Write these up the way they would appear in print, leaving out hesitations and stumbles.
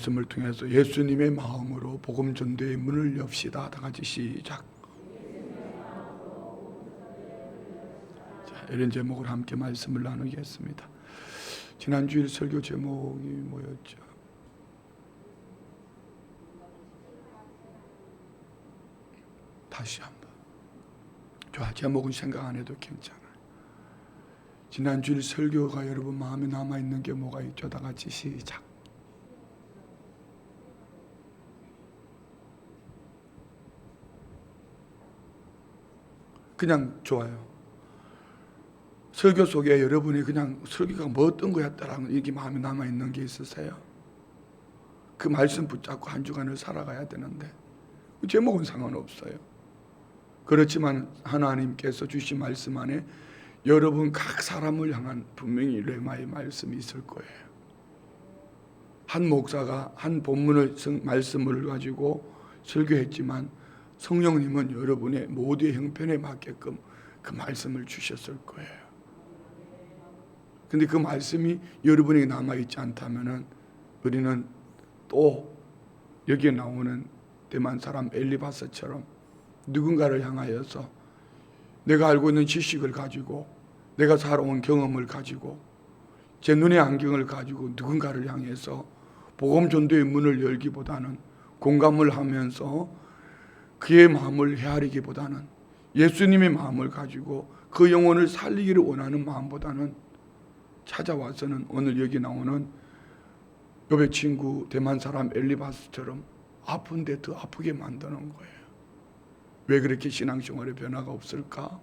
말씀을 통해서 예수님의 마음으로 복음 전도의 문을 엽시다. 다 같이 시작. 자, 이런 제목으로 함께 말씀을 나누겠습니다. 지난주일 설교 제목이 뭐였죠? 다시 한번. 좋아, 제목은 생각 안 해도 괜찮아요. 지난주일 설교가 여러분 마음에 남아있는 게 뭐가 있죠? 다 같이 시작. 그냥 좋아요. 설교 속에 여러분이 그냥 설교가 뭐 어떤 거였다라는 이게 마음에 남아있는 게 있으세요? 그 말씀 붙잡고 한 주간을 살아가야 되는데 제목은 상관없어요. 그렇지만 하나님께서 주신 말씀 안에 여러분 각 사람을 향한 분명히 레마의 말씀이 있을 거예요. 한 목사가 한 본문을 말씀을 가지고 설교했지만 성령님은 여러분의 모두의 형편에 맞게끔 그 말씀을 주셨을 거예요. 근데 그 말씀이 여러분에게 남아있지 않다면 우리는 또 여기에 나오는 대만 사람 엘리바스처럼 누군가를 향하여서 내가 알고 있는 지식을 가지고 내가 살아온 경험을 가지고 제 눈의 안경을 가지고 누군가를 향해서 복음 전도의 문을 열기보다는 공감을 하면서 그의 마음을 헤아리기보다는 예수님의 마음을 가지고 그 영혼을 살리기를 원하는 마음보다는 찾아와서는 오늘 여기 나오는 욥의 친구 대만 사람 엘리바스처럼 아픈데 더 아프게 만드는 거예요. 왜 그렇게 신앙생활에 변화가 없을까?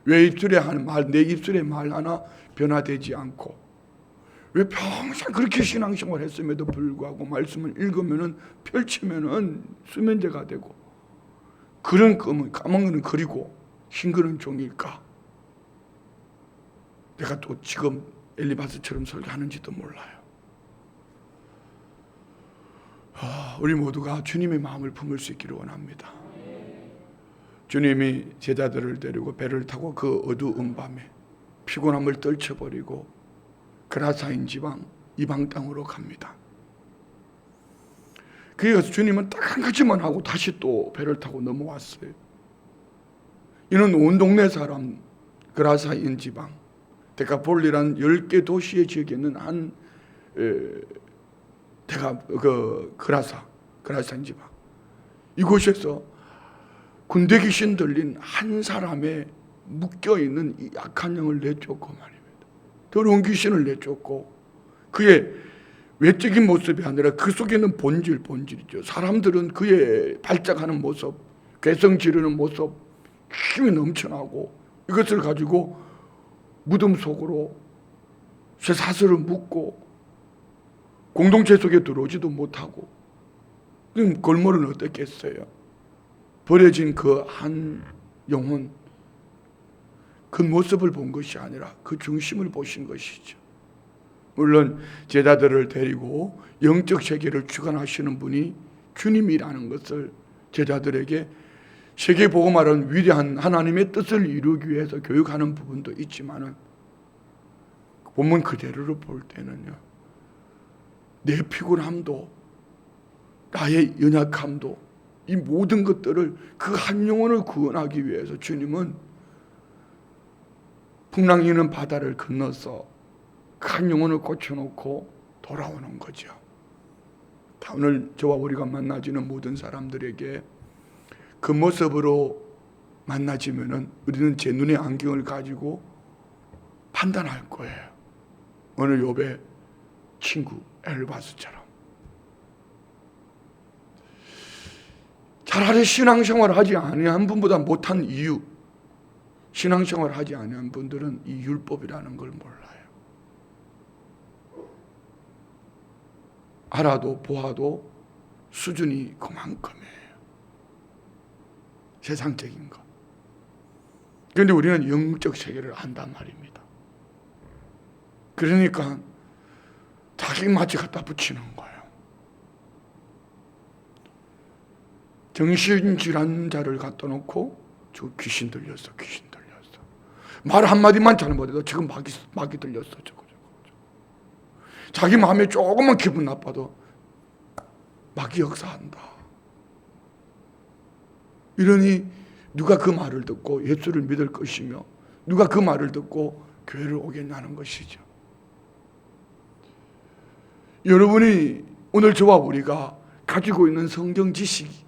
왜 입술에 하는 말, 내 입술의 말 하나 변화되지 않고 왜 평생 그렇게 신앙생활 했음에도 불구하고 말씀을 읽으면은 펼치면은 수면제가 되고 그런 까만 거는 그리고 흰 거는 종일까? 내가 또 지금 엘리바스처럼 설교하는지도 몰라요. 우리 모두가 주님의 마음을 품을 수 있기를 원합니다. 주님이 제자들을 데리고 배를 타고 그 어두운 밤에 피곤함을 떨쳐버리고 그라사인 지방 이방 땅으로 갑니다. 그래서 주님은 딱 한 가지만 하고 다시 또 배를 타고 넘어왔어요. 이는 온 동네 사람 그라사인 지방 데카폴리란 10개 도시의 지역에 있는 한 그라사인 지방 이곳에서 군대 귀신 들린 한 사람의 묶여있는 이 약한 영을 내쫓고 말입니다. 더러운 귀신을 내쫓고 그의 외적인 모습이 아니라 그 속에 있는 본질이죠. 사람들은 그의 발작하는 모습, 괴성 지르는 모습, 힘이 넘쳐나고 이것을 가지고 무덤 속으로 쇠사슬을 묶고 공동체 속에 들어오지도 못하고 그럼 골몰은 어떻겠어요? 버려진 그 한 영혼 그 모습을 본 것이 아니라 그 중심을 보신 것이죠. 물론 제자들을 데리고 영적 세계를 주관하시는 분이 주님이라는 것을 제자들에게 세계복음화라는 위대한 하나님의 뜻을 이루기 위해서 교육하는 부분도 있지만은 본문 그대로를 볼 때는요, 내 피곤함도 나의 연약함도 이 모든 것들을 그 한 영혼을 구원하기 위해서 주님은 풍랑이 있는 바다를 건너서 그 한 영혼을 고쳐놓고 돌아오는 거죠. 오늘 저와 우리가 만나지는 모든 사람들에게 그 모습으로 만나지면은 우리는 제 눈의 안경을 가지고 판단할 거예요. 오늘 욥의 친구 엘바스처럼 차라리 신앙생활을 하지 아니한 분보다 못한 이유, 신앙생활을 하지 아니한 분들은 이 율법이라는 걸 몰라요. 알아도 보아도 수준이 그만큼이에요. 세상적인 거. 그런데 우리는 영적 세계를 안단 말입니다. 그러니까 자기 마치 갖다 붙이는 거예요. 정신질환자를 갖다 놓고 저 귀신 들렸어. 말 한마디만 잘못해도 지금 마귀 들렸어. 자기 마음에 조금만 기분 나빠도 마귀 역사한다. 이러니 누가 그 말을 듣고 예수를 믿을 것이며 누가 그 말을 듣고 교회를 오겠냐는 것이죠. 여러분이 오늘 저와 우리가 가지고 있는 성경 지식이,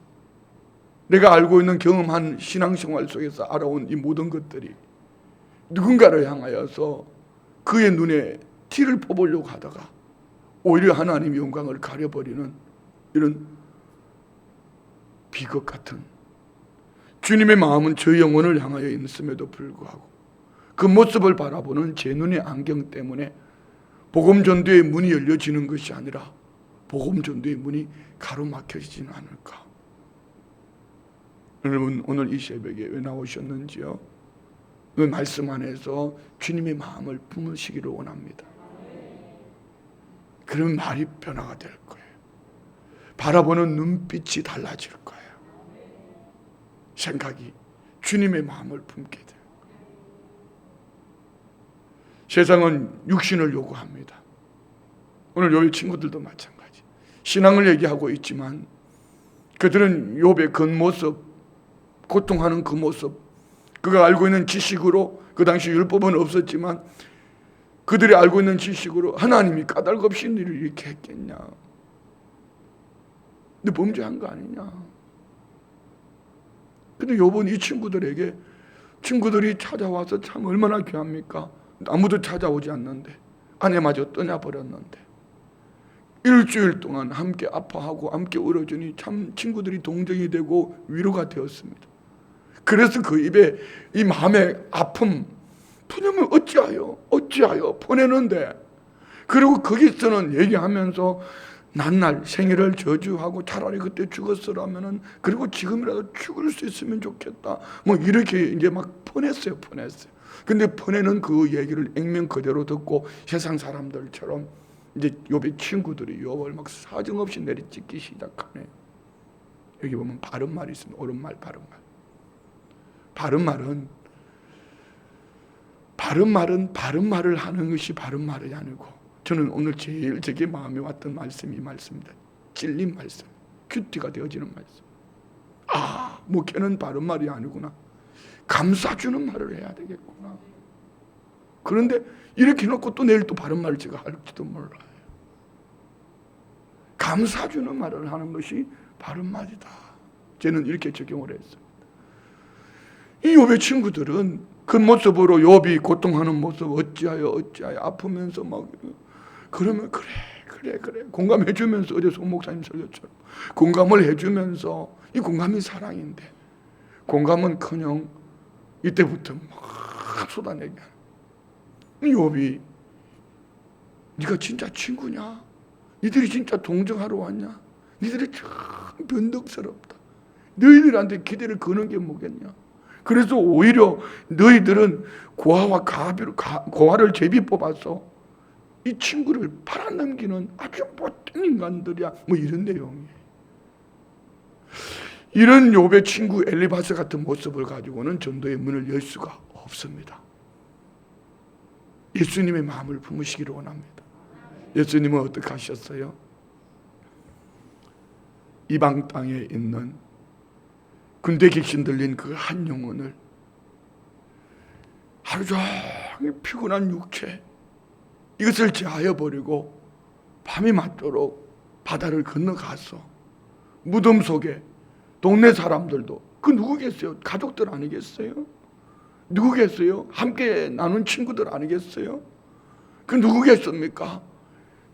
내가 알고 있는 경험한 신앙생활 속에서 알아온 이 모든 것들이 누군가를 향하여서 그의 눈에 티를 뽑으려고 하다가 오히려 하나님의 영광을 가려버리는 이런 비극 같은, 주님의 마음은 저 영혼을 향하여 있음에도 불구하고 그 모습을 바라보는 제 눈의 안경 때문에 복음 전도의 문이 열려지는 것이 아니라 복음 전도의 문이 가로막혀지지는 않을까. 여러분, 오늘 이 새벽에 왜 나오셨는지요? 그 말씀 안에서 주님의 마음을 품으시기를 원합니다. 그런 말이 변화가 될 거예요. 바라보는 눈빛이 달라질 거예요. 생각이 주님의 마음을 품게 돼요. 세상은 육신을 요구합니다. 오늘 욥의 친구들도 마찬가지. 신앙을 얘기하고 있지만 그들은 욥의 겉모습, 고통하는 그 모습, 그가 알고 있는 지식으로, 그 당시 율법은 없었지만 그들이 알고 있는 지식으로 하나님이 까닭없이 일을 이렇게 했겠냐, 근데 범죄한 거 아니냐. 근데 욥은 이 친구들에게, 친구들이 찾아와서 참 얼마나 귀합니까? 아무도 찾아오지 않는데 아내마저 떠나버렸는데 일주일 동안 함께 아파하고 함께 울어주니 참 친구들이 동정이 되고 위로가 되었습니다. 그래서 그 입에 이 마음의 아픔, 푸념을 어찌하여 보내는데, 그리고 거기서는 얘기하면서 난날 생애를 저주하고 차라리 그때 죽었으라면은, 그리고 지금이라도 죽을 수 있으면 좋겠다, 뭐 이렇게 이제 막 보냈어요. 근데 보내는 그 얘기를 액면 그대로 듣고 세상 사람들처럼 이제 욥의 친구들이 욥을 막 사정없이 내리찍기 시작하네요. 여기 보면 바른 말이 있습니다. 옳은 말, 바른 말. 바른 말을 하는 것이 바른 말이 아니고, 저는 오늘 제일 제게 마음에 왔던 말씀이 이 말씀입니다. 찔린 말씀, 큐티가 되어지는 말씀. 아, 목회는 바른 말이 아니구나. 감싸주는 말을 해야 되겠구나. 그런데 이렇게 해놓고 또 내일 또 바른 말을 제가 할지도 몰라요. 감싸주는 말을 하는 것이 바른 말이다. 저는 이렇게 적용을 했습니다. 이 욥의 친구들은 그 모습으로 욥이 고통하는 모습, 어찌하여 아프면서 막, 그러면 그래 공감해 주면서, 어제 송 목사님 설교처럼 공감을 해주면서, 이 공감이 사랑인데 공감은커녕 이때부터 막 쏟아내게 하는 욥이, 네가 진짜 친구냐? 니들이 진짜 동정하러 왔냐? 니들이 참 변덕스럽다. 너희들한테 기대를 거는 게 뭐겠냐? 그래서 오히려 너희들은 고아와 고아를 제비 뽑아서 이 친구를 팔아넘기는 아주 못된 인간들이야, 뭐 이런 내용이에요. 이런 욥의 친구 엘리바스 같은 모습을 가지고는 전도의 문을 열 수가 없습니다. 예수님의 마음을 품으시기를 원합니다. 예수님은 어떻게 하셨어요? 이방 땅에 있는 군대 객신 들린 그 한 영혼을, 하루 종일 피곤한 육체 이것을 제하여 버리고 밤이 맞도록 바다를 건너가서 무덤 속에 동네 사람들도, 그 누구겠어요? 가족들 아니겠어요? 누구겠어요? 함께 나눈 친구들 아니겠어요? 그 누구겠습니까?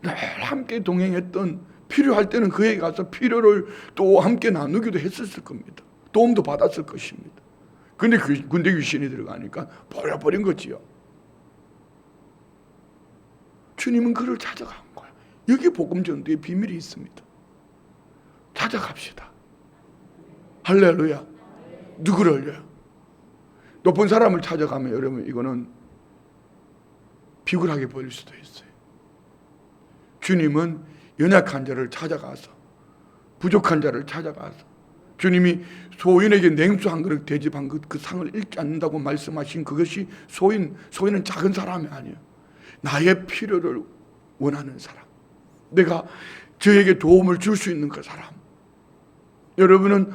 늘 함께 동행했던, 필요할 때는 그에게 가서 필요를 또 함께 나누기도 했었을 겁니다. 도움도 받았을 것입니다. 근데 군대 귀신이 들어가니까 버려버린 거지요. 주님은 그를 찾아간 거야. 여기 복음 전도의 비밀이 있습니다. 찾아갑시다. 할렐루야. 누구를요? 높은 사람을 찾아가면 여러분 이거는 비굴하게 보일 수도 있어요. 주님은 연약한 자를 찾아가서, 부족한 자를 찾아가서, 주님이 소인에게 냉수 한 그릇 대접한 그 상을 잃지 않는다고 말씀하신 그것이 소인은 작은 사람이 아니에요. 나의 필요를 원하는 사람, 내가 저에게 도움을 줄 수 있는 그 사람. 여러분은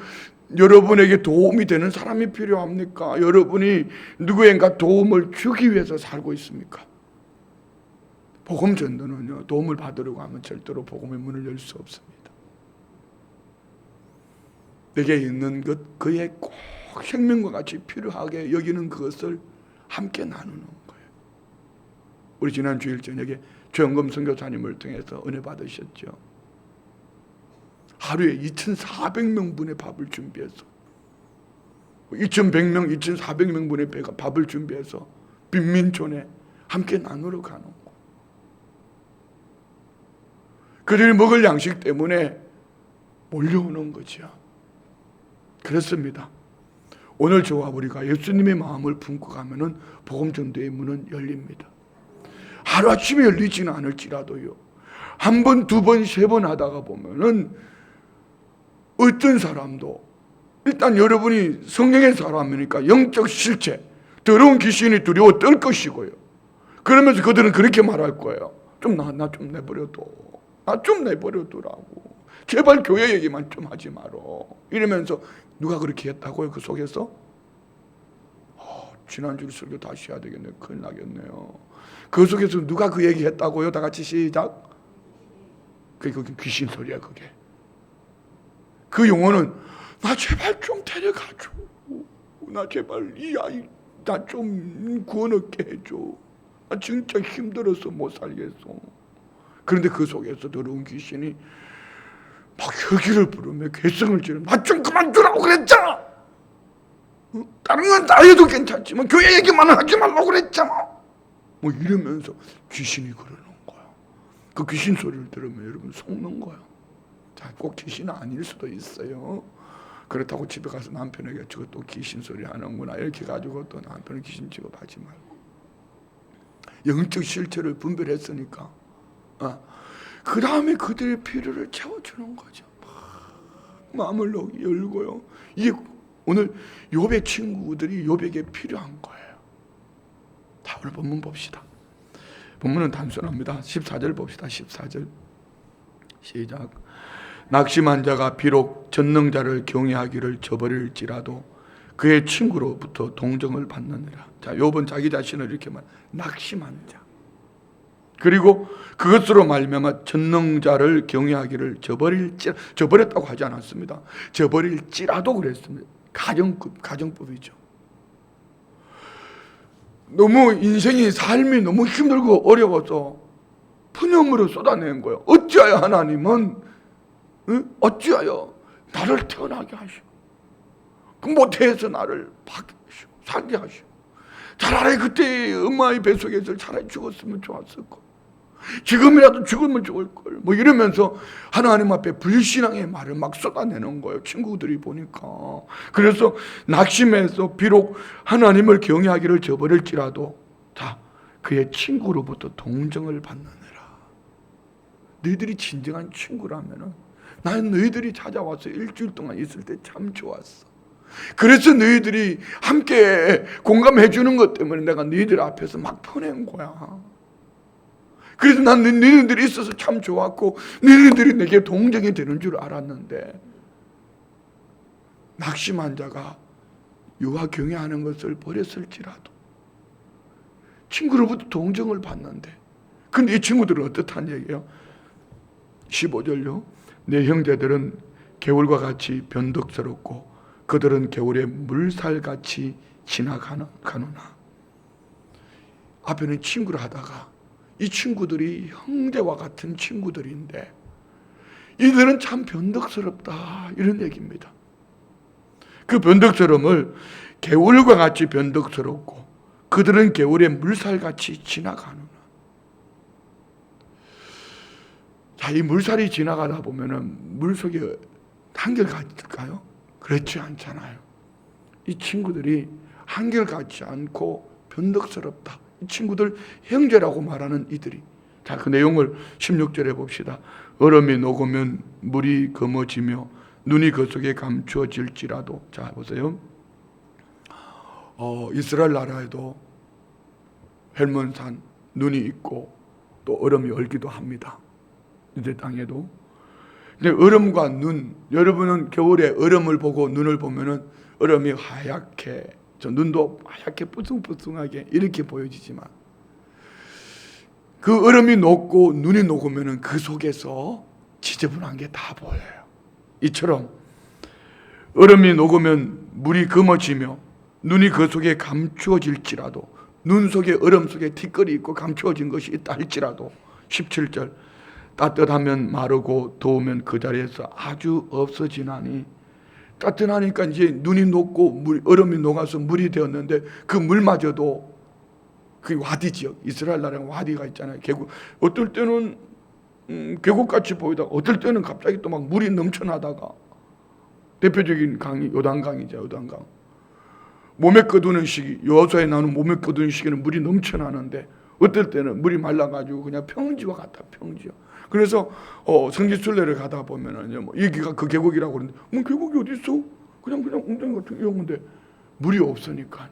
여러분에게 도움이 되는 사람이 필요합니까? 여러분이 누구인가 도움을 주기 위해서 살고 있습니까? 복음 전도는요, 도움을 받으려고 하면 절대로 복음의 문을 열 수 없습니다. 내게 있는 것, 그의 꼭 생명과 같이 필요하게 여기는 그것을 함께 나누는 거예요. 우리 지난 주일 저녁에 조영금 선교사님을 통해서 은혜 받으셨죠. 하루에 2,400명분의 밥을 준비해서 2,100명, 2,400명분의 밥을 준비해서 빈민촌에 함께 나누러 가는 거. 그들이 먹을 양식 때문에 몰려오는 거죠. 그렇습니다. 오늘 저와 우리가 예수님의 마음을 품고 가면은 복음 전도의 문은 열립니다. 하루아침에 열리지는 않을지라도요, 한 번, 두 번, 세 번 하다가 보면은 어떤 사람도, 일단 여러분이 성령의 사람이니까 영적 실체, 더러운 귀신이 두려워 떨 것이고요. 그러면서 그들은 그렇게 말할 거예요. 나 좀 내버려둬. 나 좀 내버려두라고. 제발 교회 얘기만 좀 하지 마라. 이러면서 누가 그렇게 했다고요? 그 속에서? 지난주 설교 다시 해야 되겠네. 큰일 나겠네요. 그 속에서 누가 그 얘기 했다고요? 다 같이 시작. 그게 귀신 소리야, 그게. 그 용어는 나 제발 좀 데려가줘. 나 제발 이 아이 나 좀 구원 얻게 해줘. 나 진짜 힘들어서 못 살겠어. 그런데 그 속에서 더러운 귀신이 막 혈기를 부르며 괴성을 지르며 나 좀 그만두라고 그랬잖아. 다른 건 다 해도 괜찮지만 교회 얘기만 하지 말라고 그랬잖아. 뭐 이러면서 귀신이 그러는 거야. 그 귀신 소리를 들으면 여러분 속는 거야. 자, 꼭 귀신은 아닐 수도 있어요. 그렇다고 집에 가서 남편에게 저것도 귀신 소리 하는구나 이렇게 가지고 또 남편을 귀신 취급하지 말고, 영적 실체를 분별했으니까 그 다음에 그들의 필요를 채워주는 거죠. 마음을 열고요. 이게 오늘 욥의 친구들이 욥에게 필요한 거예요. 자, 오늘 본문 봅시다. 본문은 단순합니다. 14절 봅시다. 14절 시작. 낙심한 자가 비록 전능자를 경외하기를 저버릴지라도 그의 친구로부터 동정을 받느니라. 자, 욥은 자기 자신을 이렇게 말, 낙심한 자. 그리고 그것으로 말미암아 전능자를 경외하기를 저버렸다고 하지 않았습니다. 저버릴지라도 그랬습니다. 가정법이죠. 너무 인생이 삶이 너무 힘들고 어려워서 푸념으로 쏟아낸 거예요. 어찌하여 하나님은 어찌하여 나를 태어나게 하시고 그 모태에서 나를 받게 하시고 살게 하시고 차라리 그때 엄마의 뱃속에서 차라리 죽었으면 좋았을 걸, 지금이라도 죽으면 좋을 걸, 뭐 이러면서 하나님 앞에 불신앙의 말을 막 쏟아내는 거예요. 친구들이 보니까. 그래서 낙심해서 비록 하나님을 경외하기를 저버릴지라도 다 그의 친구로부터 동정을 받느니라. 너희들이 진정한 친구라면은 나는 너희들이 찾아와서 일주일 동안 있을 때 참 좋았어. 그래서 너희들이 함께 공감해 주는 것 때문에 내가 너희들 앞에서 막 퍼낸 거야. 그래서 난 너희들이 있어서 참 좋았고 너희들이 내게 동정이 되는 줄 알았는데, 낙심한 자가 유아 경외하는 것을 버렸을지라도 친구로부터 동정을 받는데, 근데 이 친구들은 어떻다는 얘기예요? 15절요. 내 형제들은 개울과 같이 변덕스럽고 그들은 개울에 물살같이 지나가노나. 앞에는 친구를 하다가 이 친구들이 형제와 같은 친구들인데 이들은 참 변덕스럽다 이런 얘기입니다. 그 변덕스러움을 개울과 같이 변덕스럽고 그들은 개울에 물살같이 지나가노나. 자, 이 물살이 지나가다 보면은 물속에 한결같을까요? 그렇지 않잖아요. 이 친구들이 한결같지 않고 변덕스럽다. 이 친구들 형제라고 말하는 이들이. 자, 그 내용을 16절에 봅시다. 얼음이 녹으면 물이 검어지며 눈이 그 속에 감추어질지라도. 자, 보세요. 이스라엘 나라에도 헬몬산 눈이 있고 또 얼음이 얼기도 합니다. 이제 땅에도. 근데 얼음과 눈, 여러분은 겨울에 얼음을 보고 눈을 보면은 얼음이 하얗게, 저 눈도 하얗게 뿌숭뿌숭하게 이렇게 보여지지만 그 얼음이 녹고 눈이 녹으면은 그 속에서 지저분한 게 다 보여요. 이처럼 얼음이 녹으면 물이 검어지며 눈이 그 속에 감추어질지라도, 눈 속에 얼음 속에 티끌이 있고 감추어진 것이 있다 할지라도 17절 따뜻하면 마르고 더우면 그 자리에서 아주 없어지나니, 따뜻하니까 이제 눈이 녹고 얼음이 녹아서 물이 되었는데 그 물마저도, 그 와디 지역, 이스라엘 나라에 와디가 있잖아요. 계곡. 어떨 때는 계곡같이 보이다가 어떨 때는 갑자기 또 막 물이 넘쳐나다가, 대표적인 강이 요단강이죠. 요단강. 몸에 거두는 시기, 여호수아에 나오는 몸에 거두는 시기는 물이 넘쳐나는데 어떨 때는 물이 말라가지고 그냥 평지와 같아. 평지와. 그래서 성지순례를 가다 보면은 여기가 그 계곡이라고 그러는데, 계곡이 어디 있어? 그냥 웅덩이 같은 이런 건데 물이 없으니까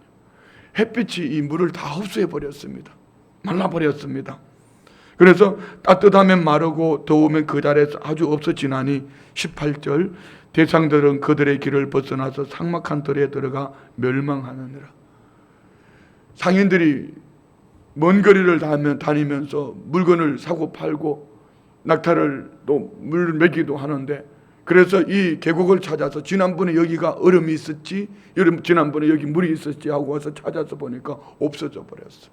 햇빛이 이 물을 다 흡수해 버렸습니다. 말라버렸습니다. 그래서 따뜻하면 마르고 더우면 그 자리에서 아주 없어지나니 18절 대상들은 그들의 길을 벗어나서 삭막한 들에 들어가 멸망하느니라. 상인들이 먼 거리를 다니면서 물건을 사고 팔고 낙타를 또 물 먹이도 하는데, 그래서 이 계곡을 찾아서 지난번에 여기가 얼음이 있었지, 지난번에 여기 물이 있었지 하고 와서 찾아서 보니까 없어져 버렸어.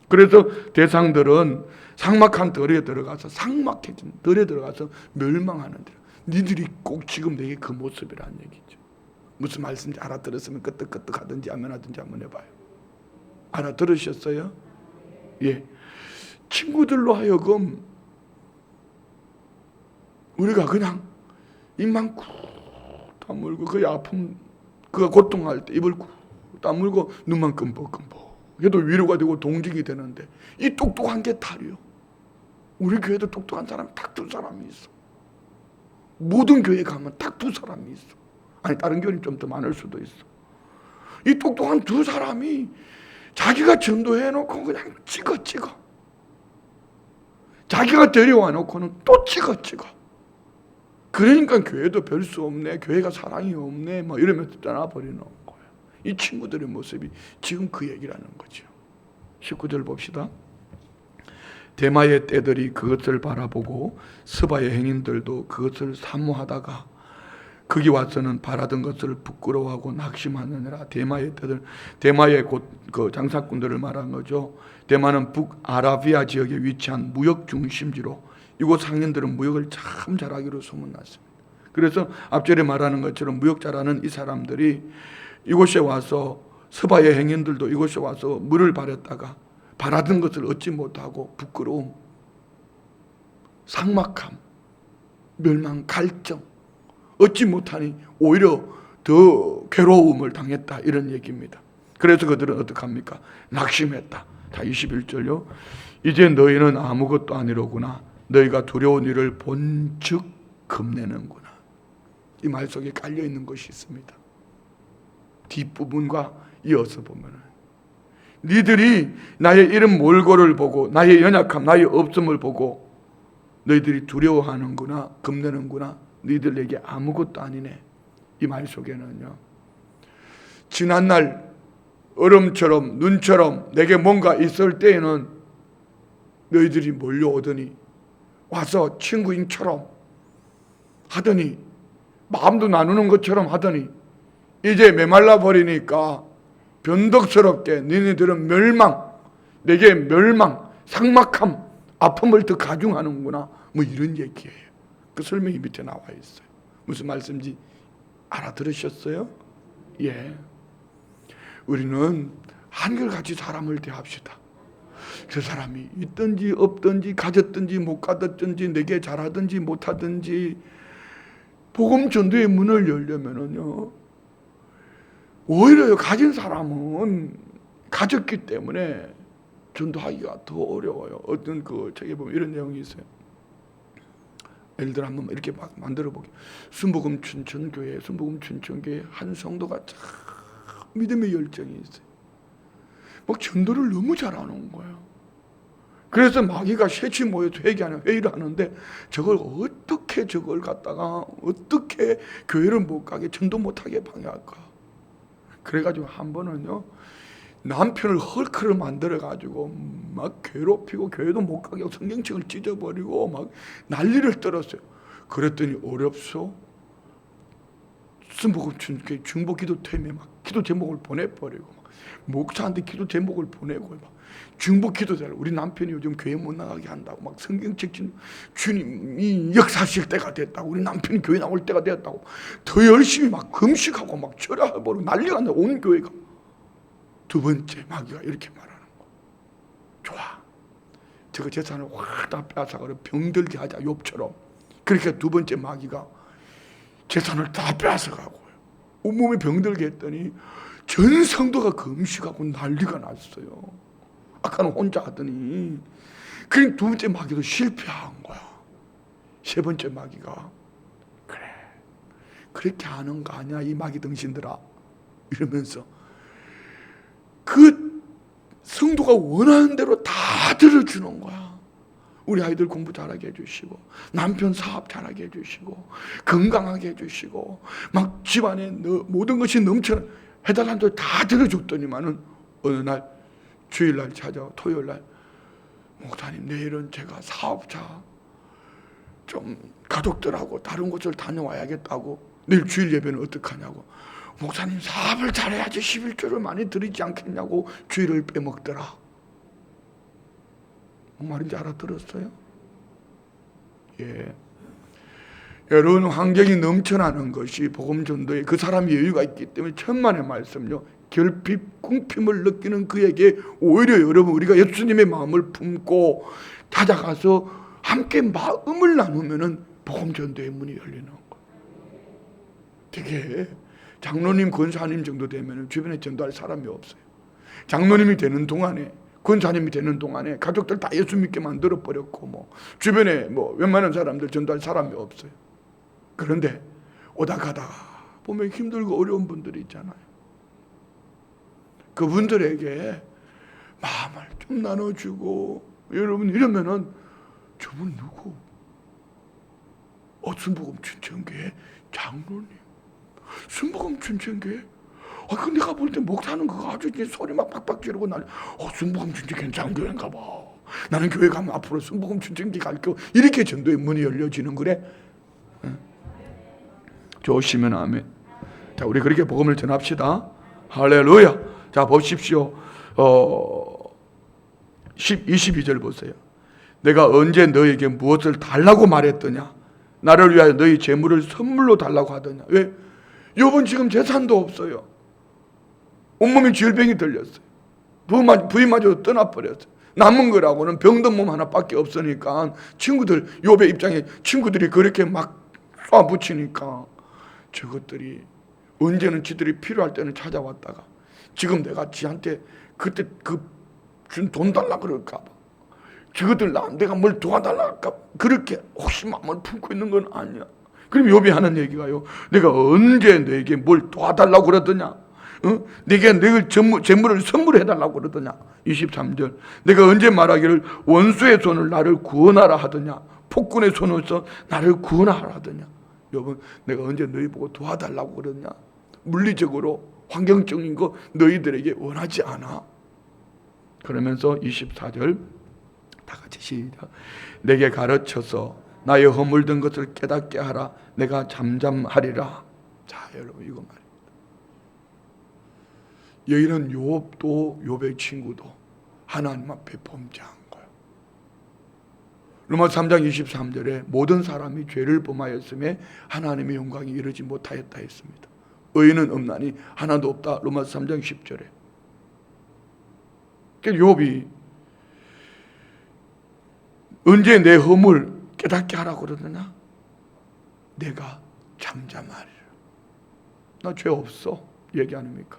그래서 대상들은 삭막한 들에 들어가서, 삭막해진 들에 들어가서 멸망하는 데, 니들이 꼭 지금 내게 그 모습이라는 얘기죠. 무슨 말씀인지 알아들었으면 끄떡끄떡 하든지 아멘 하든지 한번 해봐요. 알아들으셨어요? 예. 친구들로 하여금 우리가 그냥 입만 꾹 다물고, 그 아픔, 그 고통할 때 입을 꾹 다물고 눈만 끔뻑끔뻑 해도 위로가 되고 동정이 되는데, 이 똑똑한 게 다르요. 우리 교회도 똑똑한 사람 딱 두 사람이 있어. 모든 교회 가면 딱 두 사람이 있어. 아니 다른 교회는 좀 더 많을 수도 있어. 이 똑똑한 두 사람이 자기가 전도해놓고 그냥 찍어. 자기가 데려와 놓고는 또 찍어. 그러니까 교회도 별 수 없네, 교회가 사랑이 없네, 뭐 이러면서 떠나버리는 거예요. 이 친구들의 모습이 지금 그 얘기라는 거죠. 19절 봅시다. 대마의 떼들이 그것을 바라보고 스바의 행인들도 그것을 사모하다가 거기 와서는 바라던 것을 부끄러워하고 낙심하느니라. 대마의 떼들, 대마의 곧 그 장사꾼들을 말한 거죠. 대마는 북아라비아 지역에 위치한 무역 중심지로 이곳 상인들은 무역을 참 잘하기로 소문났습니다. 그래서 앞절에 말하는 것처럼 무역 잘하는 이 사람들이 이곳에 와서, 스바의 행인들도 이곳에 와서 물을 바랬다가 바라던 것을 얻지 못하고 부끄러움, 삭막함, 멸망, 갈증, 얻지 못하니 오히려 더 괴로움을 당했다, 이런 얘기입니다. 그래서 그들은 어떻게 합니까? 낙심했다. 다 21절요. 이제 너희는 아무것도 아니로구나. 너희가 두려운 일을 본즉 겁내는구나. 이 말 속에 깔려 있는 것이 있습니다. 뒷부분과 이어서 보면은, 너희들이 나의 이름 몰골을 보고 나의 연약함, 나의 없음을 보고 너희들이 두려워하는구나, 겁내는구나. 너희들에게 아무것도 아니네. 이 말 속에는요, 지난날 얼음처럼 눈처럼 내게 뭔가 있을 때에는 너희들이 몰려오더니 와서 친구인처럼 하더니, 마음도 나누는 것처럼 하더니 이제 메말라 버리니까 변덕스럽게 너희들은 멸망, 내게 멸망, 삭막함, 아픔을 더 가중하는구나, 뭐 이런 얘기예요. 그 설명이 밑에 나와 있어요. 무슨 말씀인지 알아들으셨어요? 예. 우리는 한결같이 사람을 대합시다. 저 사람이 있든지 없든지 가졌든지 못 가졌든지 내게 잘하든지 못하든지 복음 전도의 문을 열려면은요, 오히려 가진 사람은 가졌기 때문에 전도하기가 더 어려워요. 어떤 그 책에 보면 이런 내용이 있어요. 예를 들어 한번 이렇게 막 만들어 보게. 순복음 춘천교회 한 성도가 참 믿음의 열정이 있어요. 막 전도를 너무 잘하는 거예요. 그래서 마귀가 셋이 모여서 회의를 하는데 저걸 어떻게 어떻게 저걸 갖다가 어떻게 교회를 못 가게 전도 못하게 방해할까. 그래가지고 한 번은요 남편을 헐크를 만들어가지고 막 괴롭히고 교회도 못 가게 하고 성경책을 찢어버리고 막 난리를 떨었어요. 그랬더니 어렵소 순복음 중보 기도 팀에 막 기도 제목을 보내버리고 막 목사한테 기도 제목을 보내고 막 중보 기도자를 우리 남편이 요즘 교회 못 나가게 한다고 막 성경책 주님이 역사하실 때가 됐다고 우리 남편이 교회 나올 때가 되었다고 더 열심히 막 금식하고 막 절하버리고 난리가 나 온 교회가. 두 번째 마귀가 이렇게 말하는 거. 좋아. 저거 재산을 확 다 빼앗아가지고 병들게 하자 욥처럼. 그러니까 두 번째 마귀가 재산을 다 빼앗아가고요. 온몸에 병들게 했더니 전 성도가 금식하고 난리가 났어요. 아까는 혼자 하더니. 그러니까 두 번째 마귀도 실패한 거야. 세 번째 마귀가 그래 그렇게 하는 거 아니야 이 마귀 등신들아 이러면서 그 성도가 원하는 대로 다 들어주는 거야. 우리 아이들 공부 잘하게 해주시고 남편 사업 잘하게 해주시고 건강하게 해주시고 막 집안에 모든 것이 넘쳐 해달라는 대로 다 들어줬더니만은 어느 날 주일날 찾아와 토요일날 목사님 내일은 제가 사업차 좀 가족들하고 다른 곳을 다녀와야겠다고 내일 주일 예배는 어떡하냐고 목사님 사업을 잘해야지 11조를 많이 드리지 않겠냐고 주일을 빼먹더라. 뭔 말인지 알아들었어요? 예. 여러분 환경이 넘쳐나는 것이 복음 전도에 그 사람이 여유가 있기 때문에 천만의 말씀요. 결핍, 궁핍을 느끼는 그에게 오히려 여러분 우리가 예수님의 마음을 품고 찾아가서 함께 마음을 나누면은 복음 전도의 문이 열리는 거예요. 되게 장로님, 권사님 정도 되면 주변에 전도할 사람이 없어요. 장로님이 되는 동안에 권사님이 되는 동안에 가족들 다 예수 믿게 만들어 버렸고 뭐 주변에 뭐 웬만한 사람들 전도할 사람이 없어요. 그런데 오다 가다가 보면 힘들고 어려운 분들이 있잖아요. 그분들에게 마음을 좀 나눠주고 여러분 이러면은 저분 누구? 순복음 춘천교회 장로님. 순복음 춘천교회? 그 내가 볼 때 목사는 그거 아주 소리 막 빡빡 지르고 난리. 순복음 춘천 괜찮은 교회인가 봐. 나는 교회 가면 앞으로 순복음 춘천교회 갈게요. 이렇게 전도의 문이 열려지는 거래. 응? 좋으시면 아멘. 자, 우리 그렇게 복음을 전합시다. 할렐루야. 자, 보십시오. 22절 보세요. 내가 언제 너에게 무엇을 달라고 말했더냐? 나를 위하여 너희 재물을 선물로 달라고 하더냐? 왜? 욥은 지금 재산도 없어요. 온몸에 질병이 들렸어요. 부인마저 떠나버렸어요. 남은 거라고는 병든 몸 하나밖에 없으니까 친구들, 욥의 입장에 친구들이 그렇게 막 쏴붙이니까 저것들이 언제는 지들이 필요할 때는 찾아왔다가 지금 내가 지한테 그때 준 돈 달라 그럴까 봐 저것들 내가 뭘 도와달라 할까 그렇게 혹시 마음을 품고 있는 건 아니야. 그럼 욥이 하는 얘기가요. 내가 언제 너에게 뭘 도와달라고 그러더냐? 내게 내 재물을 선물해달라고 그러더냐? 23절. 내가 언제 말하기를 원수의 손을 나를 구원하라 하더냐? 폭군의 손에서 나를 구원하라 하더냐? 욥은 내가 언제 너희 보고 도와달라고 그러냐? 물리적으로 환경적인 거 너희들에게 원하지 않아. 그러면서 24절 다 같이 시작. 내게 가르쳐서 나의 허물든 것을 깨닫게 하라. 내가 잠잠하리라. 자, 여러분 이거 말입니다. 여기는 욥도 욥의 친구도 하나님 앞에 범죄한 거예요. 로마서 3장 23절에 모든 사람이 죄를 범하였음에 하나님의 영광이 이르지 못하였다 했습니다. 의인은 없나니 하나도 없다. 로마서 3장 10절에. 그러니까 욥이 언제 내 허물 깨닫게 하라고 그러느냐? 내가 잠잠하리라. 나 죄 없어 얘기 아닙니까?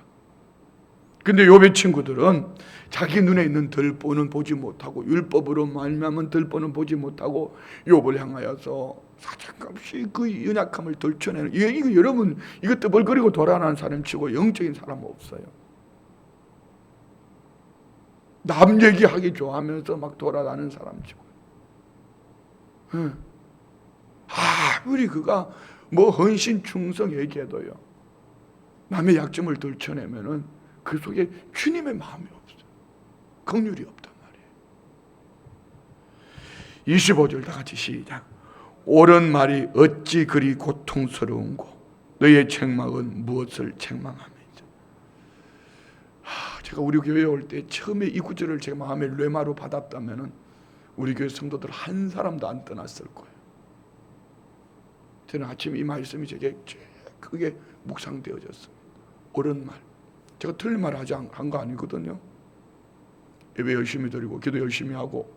근데 욥의 친구들은 자기 눈에 있는 들보는 보지 못하고 율법으로 말미암은 들보는 보지 못하고 욥을 향하여서 사정없이 그 연약함을 들춰내는 이거 여러분 이거 떠벌거리고 돌아가는 사람 치고 영적인 사람 없어요. 남 얘기하기 좋아하면서 막 돌아가는 사람 치고 아무리 그가 뭐 헌신 충성 얘기해도요, 남의 약점을 들춰내면은 그 속에 주님의 마음이 없어요. 긍휼이 없단 말이에요. 25절 다 같이 시작. 옳은 말이 어찌 그리 고통스러운고 너의 책망은 무엇을 책망하며. 제가 우리 교회에 올 때 처음에 이 구절을 제 마음에 뇌마로 받았다면은 우리 교회 성도들 한 사람도 안 떠났을 거예요. 저는 아침에 이 말씀이 제게 크게 묵상되어졌습니다. 옳은 말. 제가 틀린 말 하지 한 거 아니거든요. 예배 열심히 드리고 기도 열심히 하고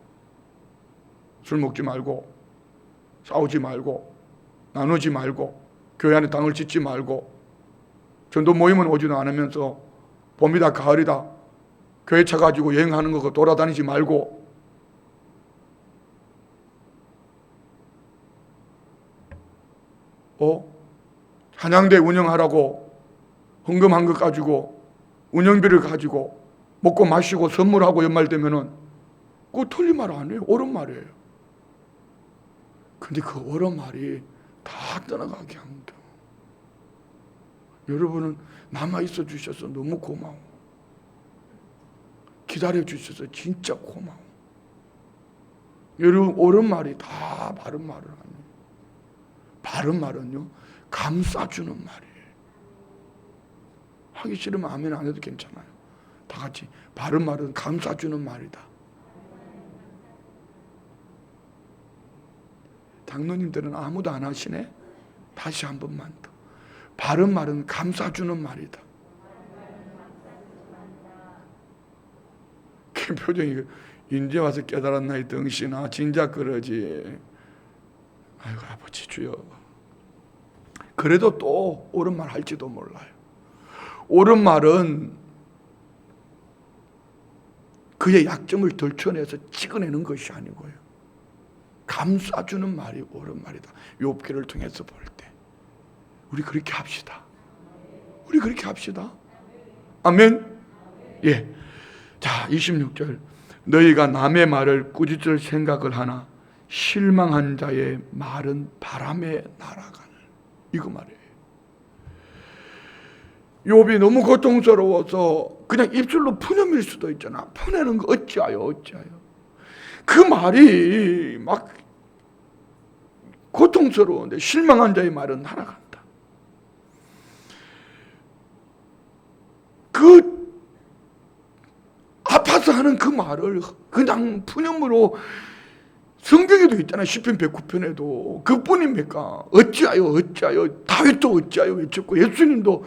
술 먹지 말고 싸우지 말고 나누지 말고 교회 안에 당을 짓지 말고 전도 모임은 오지도 않으면서 봄이다 가을이다 교회 차 가지고 여행하는 거 돌아다니지 말고 한양대 운영하라고 헌금한 것 가지고 운영비를 가지고 먹고 마시고 선물하고 연말 되면은 그거 틀린 말 아니에요. 옳은 말이에요. 근데 그 옳은 말이 다 떠나가게 합니다. 여러분은 남아있어 주셔서 너무 고마워. 기다려 주셔서 진짜 고마워. 여러분 옳은 말이 다 바른 말은 아니에요. 바른 말은요 감싸주는 말이에요. 하기 싫으면 아멘 안 해도 괜찮아요. 다 같이 바른 말은 감싸주는 말이다. 장로님들은 아무도 안 하시네. 다시 한 번만 더. 바른 말은 감싸주는 말이다. 그 표정이 이제 와서 깨달았나 이 덩신아 진작 그러지. 아이고 아버지 주여. 그래도 또 옳은 말 할지도 몰라요. 옳은 말은 그의 약점을 들춰내서 찍어내는 것이 아니고요. 감싸주는 말이 옳은 말이다. 욥기를 통해서 볼 때 우리 그렇게 합시다. 우리 그렇게 합시다. 아멘. 예. 자, 26절. 너희가 남의 말을 꾸짖을 생각을 하나 실망한 자의 말은 바람에 날아가는. 이거 말이에요. 욥이 너무 고통스러워서 그냥 입술로 푸념일 수도 있잖아. 푸내는 거 어찌하여. 그 말이 막 고통스러운데 실망한 자의 말은 날아간다. 그 아파서 하는 그 말을 그냥 푸념으로 성경에도 있잖아요. 시편 109편에도 그뿐입니까? 어찌하여 다윗도 어찌하여 외쳤고 예수님도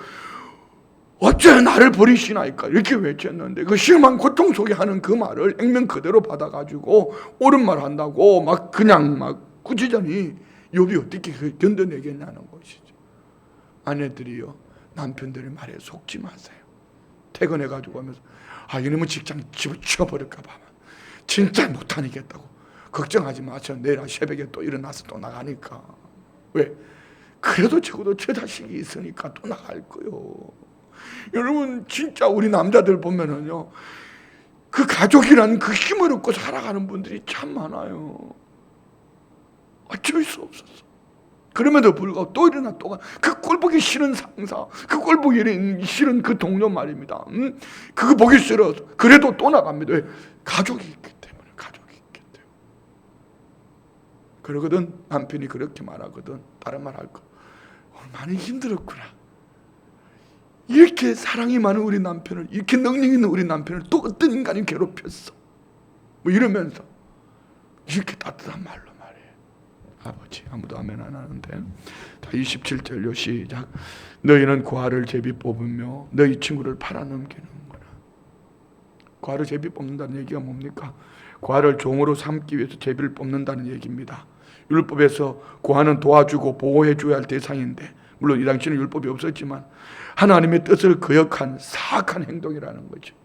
어찌하여 나를 버리시나이까 이렇게 외쳤는데 그 심한 고통 속에 하는 그 말을 액면 그대로 받아가지고 옳은 말 한다고 막 그냥 막 꾸짖으니 욥이 어떻게 견뎌내겠냐는 것이죠. 아내들이요 남편들의 말에 속지 마세요. 퇴근해가지고 하면서 이놈의 직장 집어치워버릴까 봐 진짜 못하겠다고 걱정하지 마세요. 내일 새벽에 또 일어나서 또 나가니까. 왜? 그래도 적어도 저 자식이 있으니까 또 나갈 거요. 여러분 진짜 우리 남자들 보면은요 그 가족이라는 그 힘을 얻고 살아가는 분들이 참 많아요. 어쩔 수 없었어. 그럼에도 불구하고 또 일어나 또 가. 그 꼴보기 싫은 상사, 그 꼴보기 싫은 그 동료 말입니다. 그거 보기 싫어. 그래도 또 나갑니다. 왜? 가족이 있기 때문에. 그러거든 남편이 그렇게 말하거든. 다른 말 할 거. 많이 힘들었구나. 이렇게 사랑이 많은 우리 남편을, 이렇게 능력 있는 우리 남편을 또 어떤 인간이 괴롭혔어. 뭐 이러면서 이렇게 따뜻한 말로 말해. 아버지 아무도 아멘 안 하는데. 자 27절요 시작. 너희는 과를 제비 뽑으며 너희 친구를 팔아넘기는구나. 과를 제비 뽑는다는 얘기가 뭡니까? 과를 종으로 삼기 위해서 제비를 뽑는다는 얘기입니다. 율법에서 과는 도와주고 보호해줘야 할 대상인데 물론 이 당시에는 율법이 없었지만 하나님의 뜻을 거역한 사악한 행동이라는 거죠.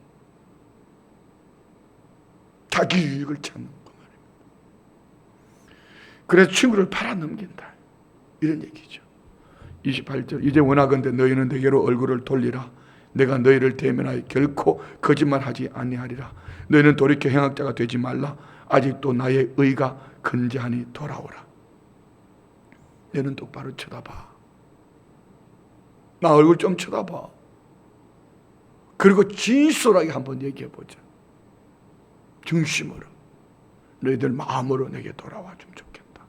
자기 유익을 찾는 거 말입니다. 그래서 친구를 팔아넘긴다 이런 얘기죠. 28절 이제 원하건대 너희는 내게로 얼굴을 돌리라. 내가 너희를 대면하여 결코 거짓말하지 아니하리라. 너희는 돌이켜 행악자가 되지 말라. 아직도 나의 의가 근제하니 돌아오라. 내 눈 똑바로 쳐다봐. 나 얼굴 좀 쳐다봐. 그리고 진솔하게 한번 얘기해보자. 중심으로. 너희들 마음으로 내게 돌아와 주면 좋겠다.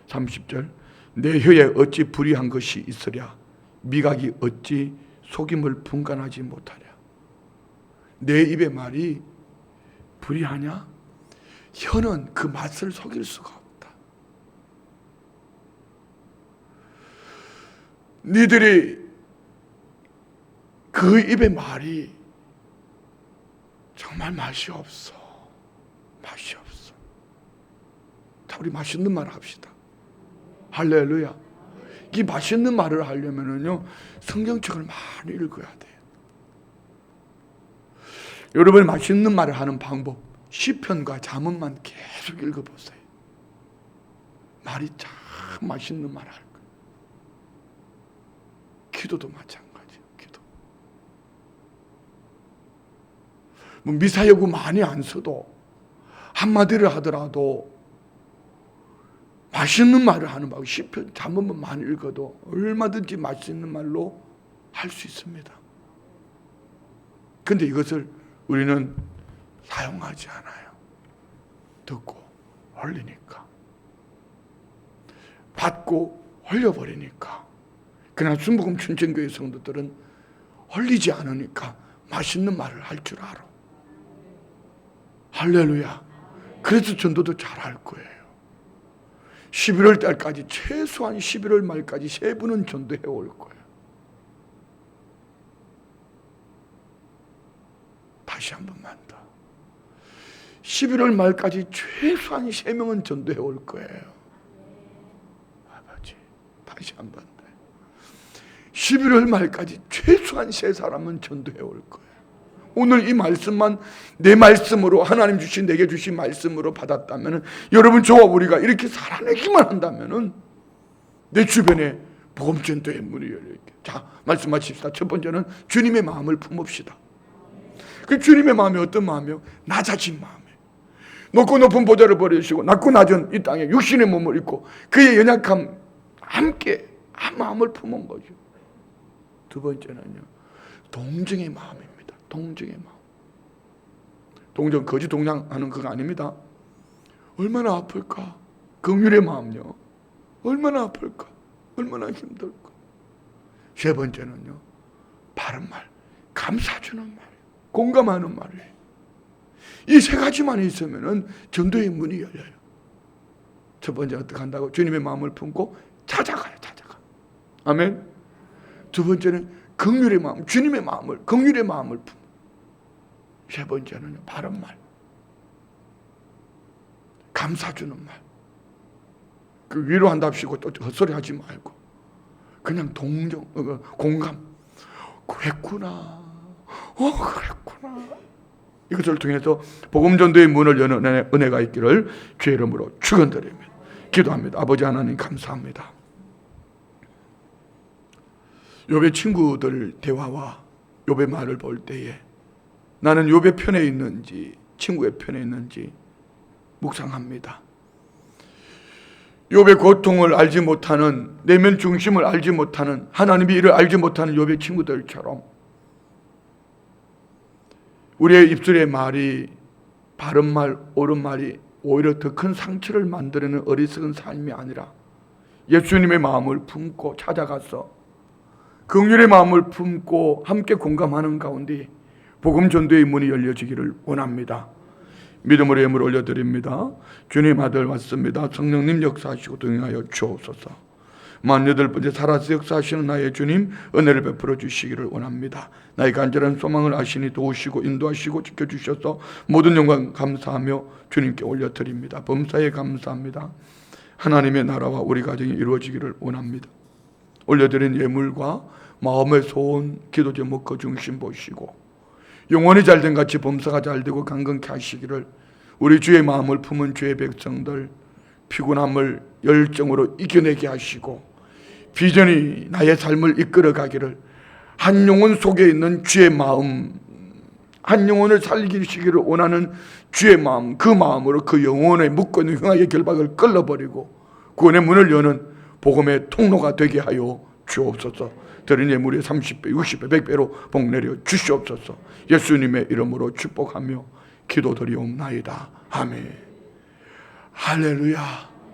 30절. 내 혀에 어찌 불의한 것이 있으랴. 미각이 어찌 속임을 분간하지 못하랴. 내 입의 말이 불의하냐? 혀는 그 맛을 속일 수가 없다. 니들이 그 입의 말이 정말 맛이 없어. 맛이 없어. 자, 우리 맛있는 말 합시다. 할렐루야. 이 맛있는 말을 하려면은요, 성경책을 많이 읽어야 돼요. 여러분이 맛있는 말을 하는 방법, 시편과 잠언만 계속 읽어보세요. 말이 참 맛있는 말 할 거예요. 기도도 마찬가지예요. 기도. 뭐 미사여구 많이 안 써도 한마디를 하더라도 맛있는 말을 하는 방법, 시편 잠언만 많이 읽어도 얼마든지 맛있는 말로 할 수 있습니다. 근데 이것을 우리는 사용하지 않아요. 듣고 흘리니까, 받고 흘려버리니까. 그러나 순복음 춘천교회 성도들은 흘리지 않으니까 맛있는 말을 할 줄 알아. 할렐루야. 그래서 전도도 잘할 거예요. 11월 달까지, 최소한 11월 말까지 3분은 전도해 올 거예요. 다시 한 번만 더. 11월 말까지 최소한 3명은 전도해 올 거예요. 아버지, 다시 한 번 더. 11월 말까지 최소한 3사람은 전도해 올 거예요. 오늘 이 말씀만 내 말씀으로, 하나님 주신, 내게 주신 말씀으로 받았다면, 여러분, 저와 우리가 이렇게 살아내기만 한다면 내 주변에 복음 전도의 문이 열려있게. 자, 말씀하십시다. 첫 번째는 주님의 마음을 품읍시다. 그 주님의 마음이 어떤 마음이요? 낮아진 마음이에요. 높고 높은 보좌를 버리시고 낮고 낮은 이 땅에 육신의 몸을 입고 그의 연약함 함께 한 마음을 품은 거죠. 두 번째는요, 동정의 마음입니다. 동정의 마음. 동정, 거짓 동냥하는 그거 아닙니다. 얼마나 아플까? 긍휼의 마음요. 얼마나 아플까? 얼마나 힘들까? 세 번째는요, 바른 말, 감사주는 말, 공감하는 말이에요. 이 세 가지만 있으면은 전도의 문이 열려요. 첫 번째 어떻게 한다고? 주님의 마음을 품고 찾아가요. 찾아가. 아멘. 두 번째는 긍휼의 마음, 주님의 마음을, 긍휼의 마음을 품고. 세 번째는 바른 말, 감사주는 말. 그 위로한답시고 또 헛소리 하지 말고 그냥 동정, 공감. 그랬구나. 그랬구나. 이것을 통해서 복음 전도의 문을 여는 은혜가 있기를 주의 이름으로 축원드립니다. 기도합니다. 아버지 하나님, 감사합니다. 욥의 친구들 대화와 욥의 말을 볼 때에 나는 욥의 편에 있는지 친구의 편에 있는지 묵상합니다. 욥의 고통을 알지 못하는, 내면 중심을 알지 못하는, 하나님이 이를 알지 못하는 욥의 친구들처럼 우리의 입술의 말이, 바른 말, 옳은 말이 오히려 더 큰 상처를 만들어내는 어리석은 삶이 아니라 예수님의 마음을 품고 찾아가서 긍휼의 마음을 품고 함께 공감하는 가운데 복음 전도의 문이 열려지기를 원합니다. 믿음으로 예물 올려드립니다. 주님 아들 왔습니다. 성령님 역사하시고 동행하여 주옵소서. 48번째 살아서 역사하시는 나의 주님, 은혜를 베풀어 주시기를 원합니다. 나의 간절한 소망을 아시니 도우시고 인도하시고 지켜주셔서 모든 영광 감사하며 주님께 올려드립니다. 범사에 감사합니다. 하나님의 나라와 우리 가정이 이루어지기를 원합니다. 올려드린 예물과 마음의 소원, 기도 제목 그 중심 보시고 영원히 잘된 같이 범사가 잘되고 강건케 하시기를, 우리 주의 마음을 품은 주의 백성들 피곤함을 열정으로 이겨내게 하시고 비전이 나의 삶을 이끌어가기를, 한 영혼 속에 있는 주의 마음, 한 영혼을 살리시기를 원하는 주의 마음, 그 마음으로 그 영혼에 묶고 있는 흉악의 결박을 끌어버리고 구원의 문을 여는 복음의 통로가 되게 하여 주옵소서. 들은 예물에 30배, 60배, 100배로 복 내려 주시옵소서. 예수님의 이름으로 축복하며 기도드리옵나이다. 아멘. 할렐루야.